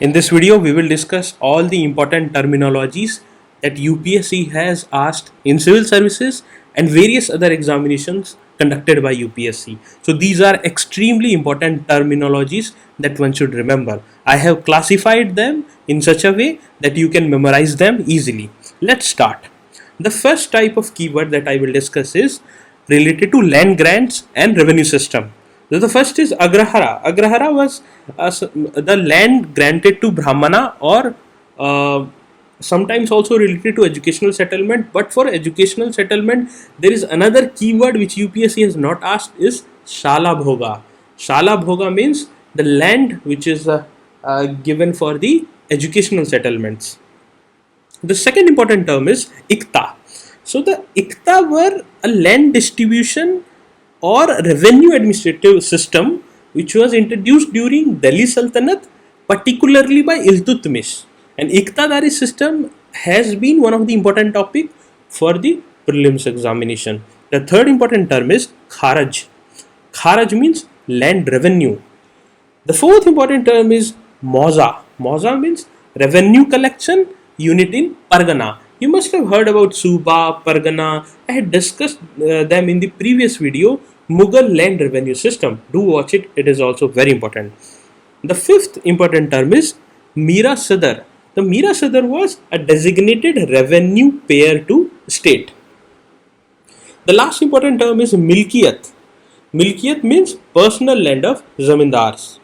In this video, we will discuss all the important terminologies that UPSC has asked in civil services and various other examinations conducted by UPSC. So these are extremely important terminologies that one should remember. I have classified them in such a way that you can memorize them easily. Let's start. The first type of keyword that I will discuss is related to land grants and revenue system. So the first is Agrahara. Agrahara was the land granted to Brahmana or sometimes also related to educational settlement. But for educational settlement, there is another keyword which UPSC has not asked is Shala Bhoga. Shala Bhoga means the land which is given for the educational settlements. The second important term is Ikta. So the Ikta were a land distribution or revenue administrative system which was introduced during Delhi Sultanate, particularly by Iltutmish. And Iqtadari system has been one of the important topic for the prelims examination. The third important term is Kharaj. Kharaj means land revenue. The fourth important term is Moza. Moza means revenue collection unit in Pargana. You must have heard about Suba, Pargana. I had discussed them in the previous video, Mughal land revenue system. Do watch it, it is also very important. The fifth important term is Mira Sadar. The Mira Sadar was a designated revenue payer to state. The last important term is Milkiyat. Milkiyat means personal land of zamindars.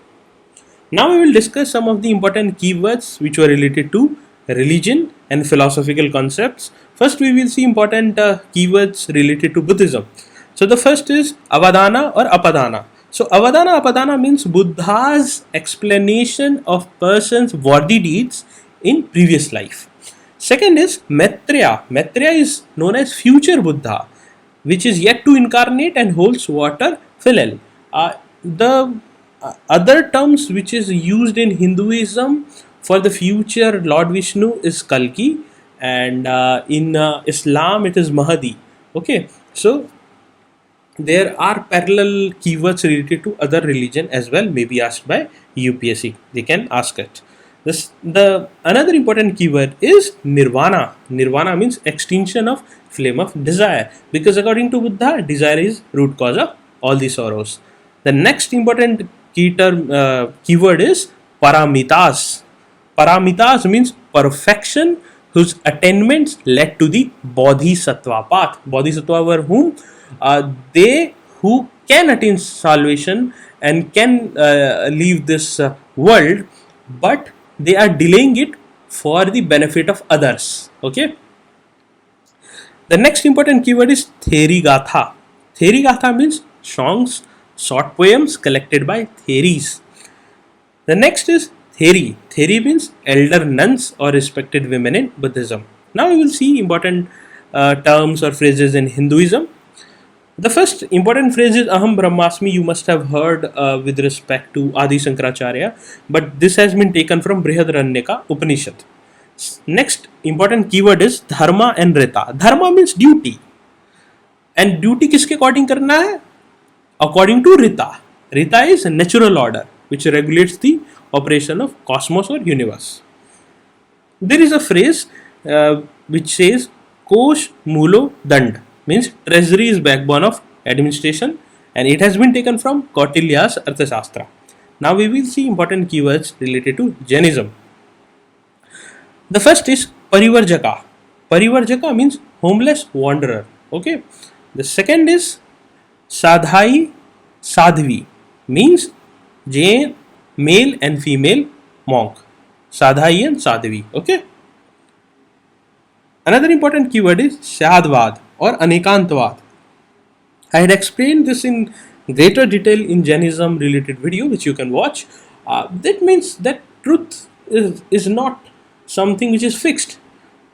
Now we will discuss some of the important keywords which were related to religion and philosophical concepts. First we will see important keywords related to Buddhism. So the first is Avadana or Apadana. So Avadana Apadana means Buddha's explanation of person's worthy deeds in previous life. Second is Maitreya. Maitreya is known as future Buddha, which is yet to incarnate and holds water philel. The other terms which is used in Hinduism for the future Lord Vishnu is Kalki, and in Islam it is Mahdi. Okay, so there are parallel keywords related to other religion as well, may be asked by UPSC. They can ask it. The another important keyword is Nirvana. Nirvana means extinction of flame of desire, because according to Buddha, desire is root cause of all the sorrows. The next important keyword is Paramitas. Paramitas means perfection whose attainments led to the Bodhisattva path. Bodhisattva were whom? They who can attain salvation and can leave this world, but they are delaying it for the benefit of others. Okay. The next important keyword is Therigatha. Therigatha means songs, short poems collected by theories. The next is Theri. Theri means elder nuns or respected women in Buddhism. Now we will see important terms or phrases in Hinduism. The first important phrase is Aham Brahmasmi. You must have heard with respect to Adi Shankaracharya, but this has been taken from Brihadaranyaka Upanishad. Next important keyword is Dharma and Rita. Dharma means duty, and duty किसके according करना है? According to Rita. Rita is natural order which regulates the operation of cosmos or universe. There is a phrase which says Kosh Mulo Dand, means treasury is backbone of administration, and it has been taken from Kautilya's Arthashastra. Now we will see important keywords related to Jainism. The first is Parivarjaka. Parivarjaka means homeless wanderer. Okay. The second is Sadhai Sadhvi, means Jain male and female monk. Sadhai and Sadhvi. Okay. Another important keyword is Shadvad or Anekantvad. I had explained this in greater detail in Jainism related video which you can watch. That means that truth is not something which is fixed.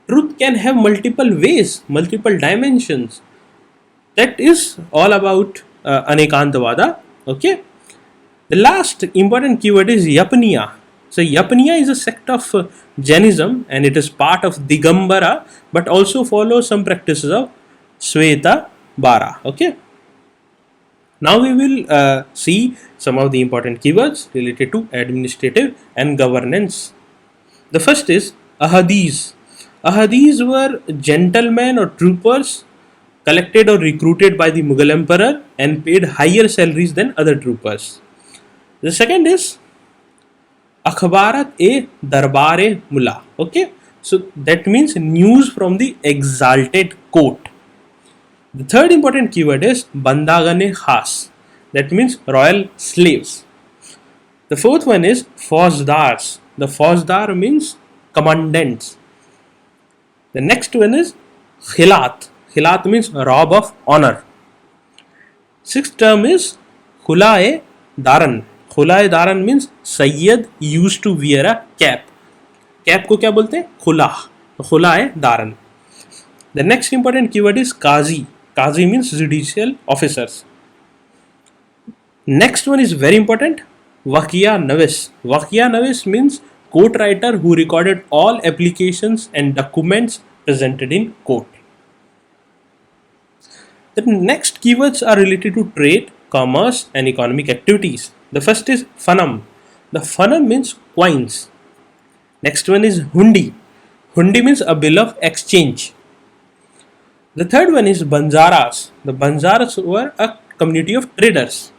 Truth can have multiple ways, multiple dimensions. That is all about Anekantavada. Okay. The last important keyword is Yapaniya. So Yapaniya is a sect of Jainism, and it is part of Digambara, but also follows some practices of Sweta Bara. Okay. Now we will see some of the important keywords related to administrative and governance. The first is ahadis. Ahadis were gentlemen or troopers collected or recruited by the Mughal emperor and paid higher salaries than other troopers. The second is akhbarat e darbare mullah. Okay, so that means news from the exalted court. The third important keyword is bandagane khas. That means royal slaves. The fourth one is fauzdars. The fauzdar means commandants. The next one is khilat. Khilat means robe of honor. Sixth term is khulae daran. Khulae daran means Sayyid used to wear a cap. Cap को क्या बोलते हैं? खुला. खुलाए दारन. The next important keyword is Qazi. Qazi means judicial officers. Next one is very important. Wakia Navis. Wakia Navis means court writer who recorded all applications and documents presented in court. The next keywords are related to trade, commerce, and economic activities. The first is Fanam. The Fanam means coins. Next one is Hundi. Hundi means a bill of exchange. The third one is Banjaras. The Banjaras were a community of traders.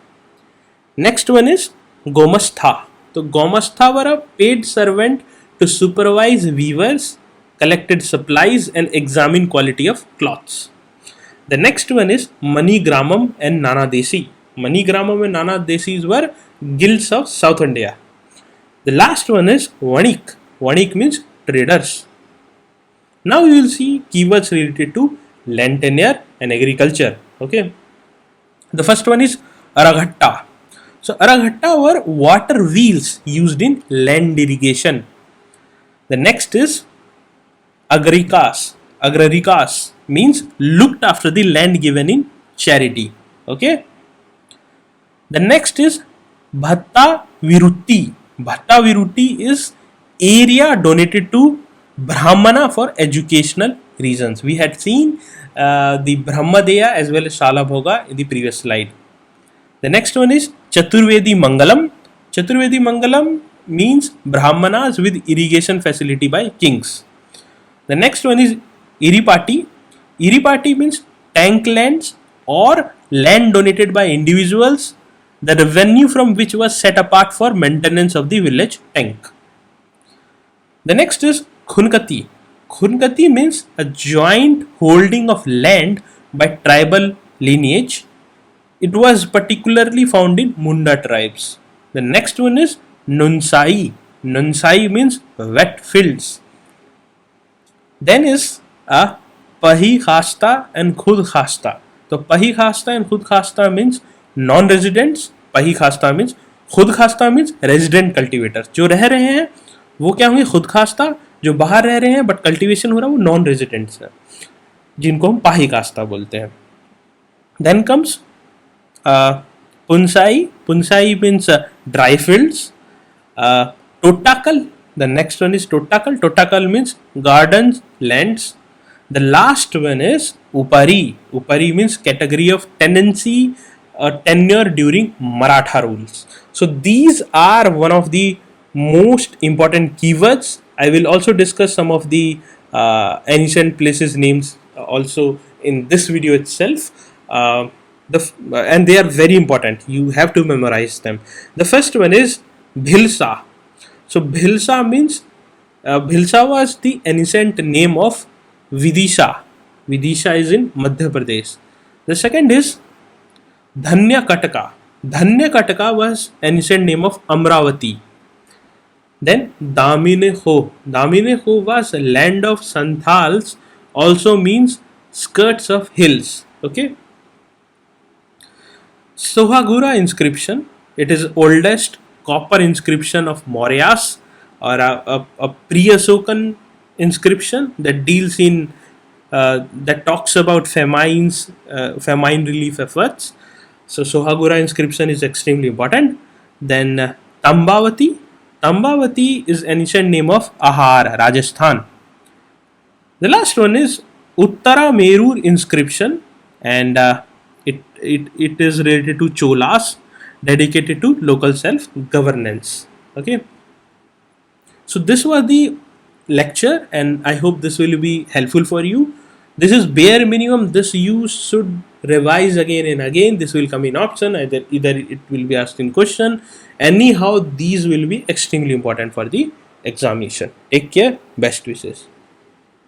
Next one is Gomastha. So Gomastha were a paid servant to supervise weavers, collected supplies, and examine quality of cloths. The next one is Manigramam and Nana Desi. Manigramam and Nana Desis were guilds of South India. The last one is Vanik. Vanik means traders. Now we will see keywords related to land tenure and agriculture. Okay. The first one is Araghatta. So Araghatta were water wheels used in land irrigation. The next is Agrarikas. Agrarikas means looked after the land given in charity. Okay. The next is Bhatta Virutti. Bhatta Virutti is area donated to Brahmana for educational reasons. We had seen the Brahmadeya as well as Shala Bhoga in the previous slide. The next one is Chaturvedi Mangalam. Chaturvedi Mangalam means Brahmanas with irrigation facility by kings. The next one is Iripati. Iripati means tank lands or land donated by individuals, the revenue from which was set apart for maintenance of the village tank. The next is Khunkati. Khunkati means a joint holding of land by tribal lineage. It was particularly found in Munda tribes. The next one is Nunsai. Nunsai means wet fields. Then is a Pahi Khasta and Khud Khasta. So Pahi Khasta and Khud Khasta means non-residents. Pahi Khasta means Khud Khasta means resident cultivators. जो रह रहे हैं वो क्या होंगे? खुद खास्ता. जो बाहर रह रहे हैं बट कल्टीवेशन हो रहा है वो नॉन रेजिडेंट्स हैं जिनको हम पाही कास्ता बोलते हैं. Then comes punsai. Punsai means dry fields. Totakal. The next one is totakal. Totakal means gardens, lands. The last one is Upari. Upari means category of tenancy or tenure during Maratha rules. So these are one of the most important keywords. I will also discuss some of the ancient places names also in this video itself. And they are very important. You have to memorize them. The first one is Bhilsa. So Bhilsa means Bhilsa was the ancient name of Vidisha. Vidisha is in Madhya Pradesh. The second is Dhanya Kataka. Dhanya Kataka was ancient name of Amravati. Then Damine Ho. Damine Ho was land of Santhals, also means skirts of hills. Okay. Sohagura inscription. It is oldest copper inscription of Mauryas, or a pre-Asokan inscription that deals in that talks about famines, famine relief efforts. So Sohagura inscription is extremely important. Then Tambavati. Tambavati is ancient name of Ahar, Rajasthan. The last one is Uttara Merur inscription, and It is related to cholas, dedicated to local self governance. Okay, so this was the lecture, and I hope this will be helpful for you. This is bare minimum. This you should revise again and again. This will come in option, either it will be asked in question. Anyhow, these will be extremely important for the examination. Take care. Best wishes.